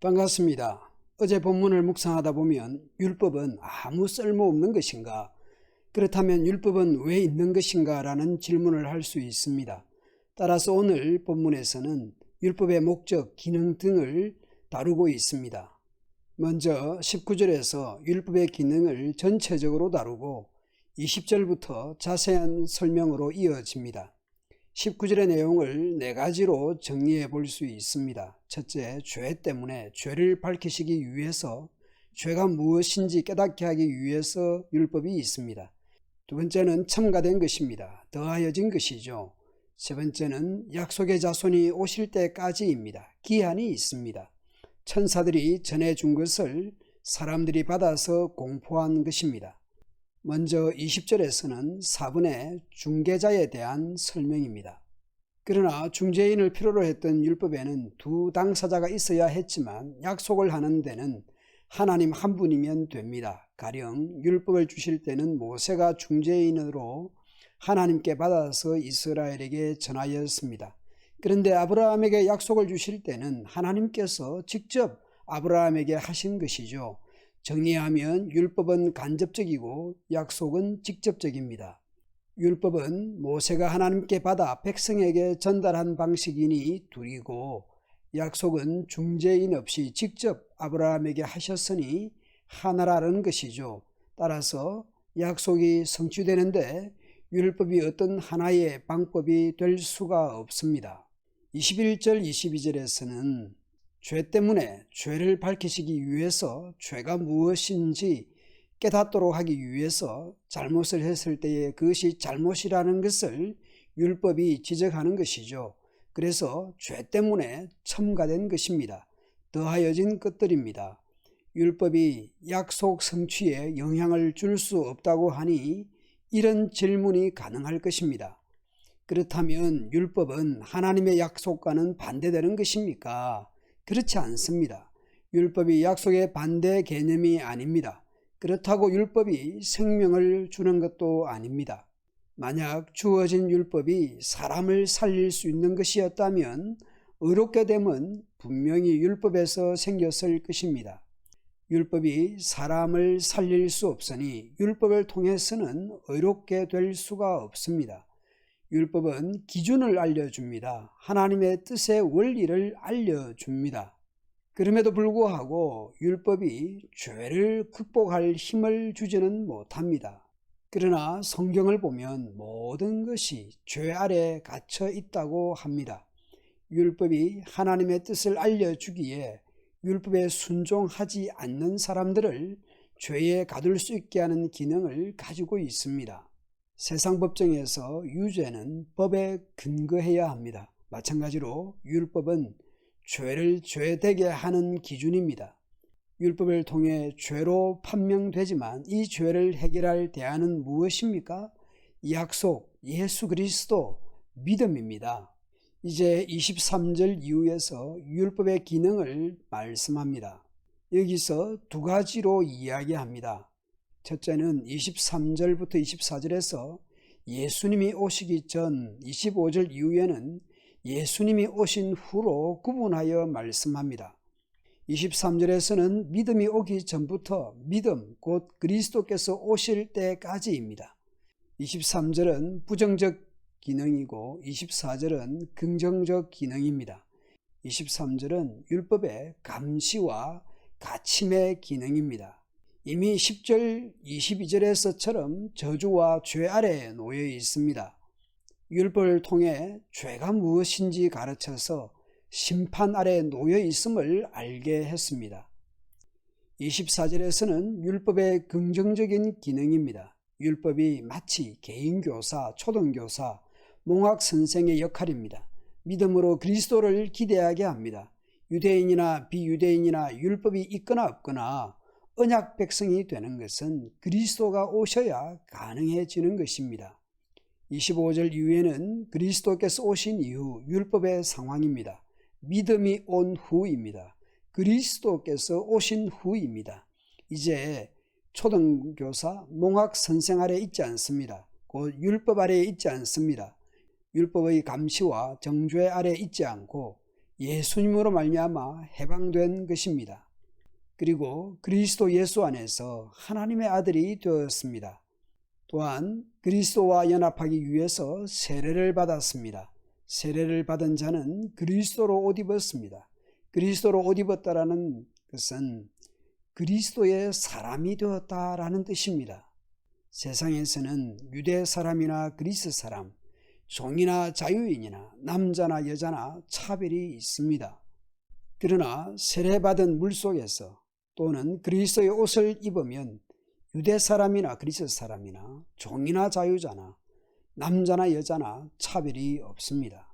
반갑습니다. 어제 본문을 묵상하다 보면 율법은 아무 쓸모없는 것인가? 그렇다면 율법은 왜 있는 것인가? 라는 질문을 할 수 있습니다. 따라서 오늘 본문에서는 율법의 목적, 기능 등을 다루고 있습니다. 먼저 19절에서 율법의 기능을 전체적으로 다루고 20절부터 자세한 설명으로 이어집니다. 19절의 내용을 네 가지로 정리해 볼 수 있습니다. 첫째, 죄 때문에 죄를 밝히시기 위해서 죄가 무엇인지 깨닫게 하기 위해서 율법이 있습니다. 두 번째는 첨가된 것입니다. 더하여진 것이죠. 세 번째는 약속의 자손이 오실 때까지입니다. 기한이 있습니다. 천사들이 전해준 것을 사람들이 받아서 공포한 것입니다. 먼저 20절에서는 4분의 중개자에 대한 설명입니다. 그러나 중재인을 필요로 했던 율법에는 두 당사자가 있어야 했지만 약속을 하는 데는 하나님 한 분이면 됩니다. 가령 율법을 주실 때는 모세가 중재인으로 하나님께 받아서 이스라엘에게 전하였습니다. 그런데 아브라함에게 약속을 주실 때는 하나님께서 직접 아브라함에게 하신 것이죠. 정리하면 율법은 간접적이고 약속은 직접적입니다. 율법은 모세가 하나님께 받아 백성에게 전달한 방식이니 둘이고, 약속은 중재인 없이 직접 아브라함에게 하셨으니 하나라는 것이죠. 따라서 약속이 성취되는데 율법이 어떤 하나의 방법이 될 수가 없습니다. 21절 22절에서는 죄 때문에 죄를 밝히시기 위해서 죄가 무엇인지 깨닫도록 하기 위해서 잘못을 했을 때에 그것이 잘못이라는 것을 율법이 지적하는 것이죠. 그래서 죄 때문에 첨가된 것입니다. 더하여진 것들입니다. 율법이 약속 성취에 영향을 줄 수 없다고 하니 이런 질문이 가능할 것입니다. 그렇다면 율법은 하나님의 약속과는 반대되는 것입니까? 그렇지 않습니다. 율법이 약속의 반대 개념이 아닙니다. 그렇다고 율법이 생명을 주는 것도 아닙니다. 만약 주어진 율법이 사람을 살릴 수 있는 것이었다면 의롭게 됨은 분명히 율법에서 생겼을 것입니다. 율법이 사람을 살릴 수 없으니 율법을 통해서는 의롭게 될 수가 없습니다. 율법은 기준을 알려줍니다. 하나님의 뜻의 원리를 알려줍니다. 그럼에도 불구하고 율법이 죄를 극복할 힘을 주지는 못합니다. 그러나 성경을 보면 모든 것이 죄 아래 갇혀 있다고 합니다. 율법이 하나님의 뜻을 알려주기에 율법에 순종하지 않는 사람들을 죄에 가둘 수 있게 하는 기능을 가지고 있습니다. 세상 법정에서 유죄는 법에 근거해야 합니다. 마찬가지로 율법은 죄를 죄되게 하는 기준입니다. 율법을 통해 죄로 판명되지만 이 죄를 해결할 대안은 무엇입니까? 약속, 예수 그리스도, 믿음입니다. 이제 23절 이후에서 율법의 기능을 말씀합니다. 여기서 두 가지로 이야기합니다. 첫째는 23절부터 24절에서 예수님이 오시기 전 25절 이후에는 예수님이 오신 후로 구분하여 말씀합니다. 23절에서는 믿음이 오기 전부터 믿음, 곧 그리스도께서 오실 때까지입니다. 23절은 부정적 기능이고 24절은 긍정적 기능입니다. 23절은 율법의 감시와 가침의 기능입니다. 이미 10절, 22절에서처럼 저주와 죄 아래에 놓여 있습니다. 율법을 통해 죄가 무엇인지 가르쳐서 심판 아래 놓여 있음을 알게 했습니다. 24절에서는 율법의 긍정적인 기능입니다. 율법이 마치 개인교사, 초등교사, 몽학선생의 역할입니다. 믿음으로 그리스도를 기대하게 합니다. 유대인이나 비유대인이나 율법이 있거나 없거나 언약 백성이 되는 것은 그리스도가 오셔야 가능해지는 것입니다. 25절 이후에는 그리스도께서 오신 이후 율법의 상황입니다. 믿음이 온 후입니다. 그리스도께서 오신 후입니다. 이제 초등교사, 몽학선생 아래 있지 않습니다. 곧 율법 아래에 있지 않습니다. 율법의 감시와 정죄 아래 있지 않고 예수님으로 말미암아 해방된 것입니다. 그리고 그리스도 예수 안에서 하나님의 아들이 되었습니다. 또한 그리스도와 연합하기 위해서 세례를 받았습니다. 세례를 받은 자는 그리스도로 옷 입었습니다. 그리스도로 옷 입었다라는 것은 그리스도의 사람이 되었다라는 뜻입니다. 세상에서는 유대 사람이나 그리스 사람, 종이나 자유인이나 남자나 여자나 차별이 있습니다. 그러나 세례받은 물속에서 또는 그리스도의 옷을 입으면 유대 사람이나 그리스 사람이나 종이나 자유자나 남자나 여자나 차별이 없습니다.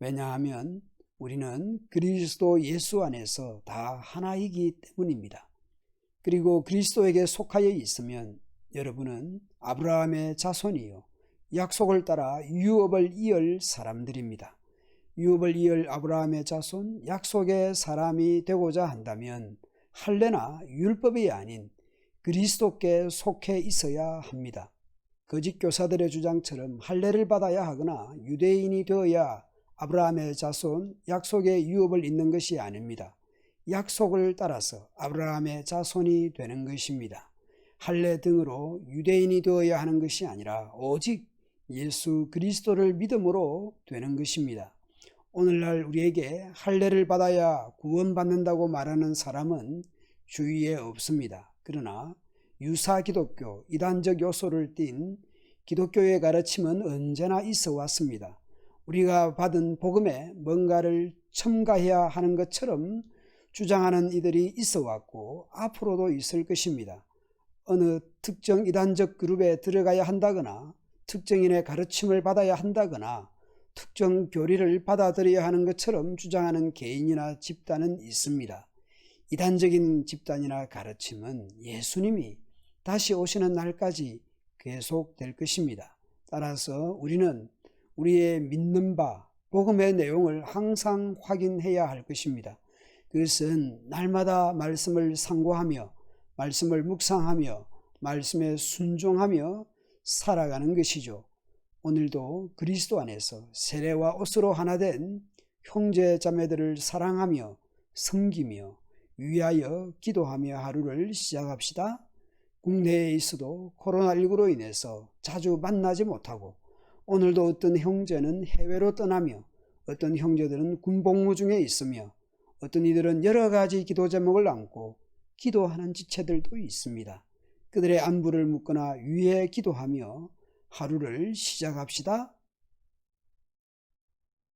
왜냐하면 우리는 그리스도 예수 안에서 다 하나이기 때문입니다. 그리고 그리스도에게 속하여 있으면 여러분은 아브라함의 자손이요 약속을 따라 유업을 이을 사람들입니다. 유업을 이을 아브라함의 자손, 약속의 사람이 되고자 한다면 할례나 율법이 아닌 그리스도께 속해 있어야 합니다. 거짓 교사들의 주장처럼 할례를 받아야 하거나 유대인이 되어야 아브라함의 자손, 약속의 유업을 잇는 것이 아닙니다. 약속을 따라서 아브라함의 자손이 되는 것입니다. 할례 등으로 유대인이 되어야 하는 것이 아니라 오직 예수 그리스도를 믿음으로 되는 것입니다. 오늘날 우리에게 할례를 받아야 구원받는다고 말하는 사람은 주위에 없습니다. 그러나 유사 기독교, 이단적 요소를 띤 기독교의 가르침은 언제나 있어 왔습니다. 우리가 받은 복음에 뭔가를 첨가해야 하는 것처럼 주장하는 이들이 있어 왔고 앞으로도 있을 것입니다. 어느 특정 이단적 그룹에 들어가야 한다거나 특정인의 가르침을 받아야 한다거나 특정 교리를 받아들여야 하는 것처럼 주장하는 개인이나 집단은 있습니다. 이단적인 집단이나 가르침은 예수님이 다시 오시는 날까지 계속될 것입니다. 따라서 우리는 우리의 믿는 바, 복음의 내용을 항상 확인해야 할 것입니다. 그것은 날마다 말씀을 상고하며 말씀을 묵상하며 말씀에 순종하며 살아가는 것이죠. 오늘도 그리스도 안에서 세례와 옷으로 하나 된 형제 자매들을 사랑하며 섬기며 위하여 기도하며 하루를 시작합시다. 국내에 있어도 코로나19로 인해서 자주 만나지 못하고 오늘도 어떤 형제는 해외로 떠나며 어떤 형제들은 군복무 중에 있으며 어떤 이들은 여러 가지 기도 제목을 안고 기도하는 지체들도 있습니다. 그들의 안부를 묻거나 위해 기도하며 하루를 시작합시다.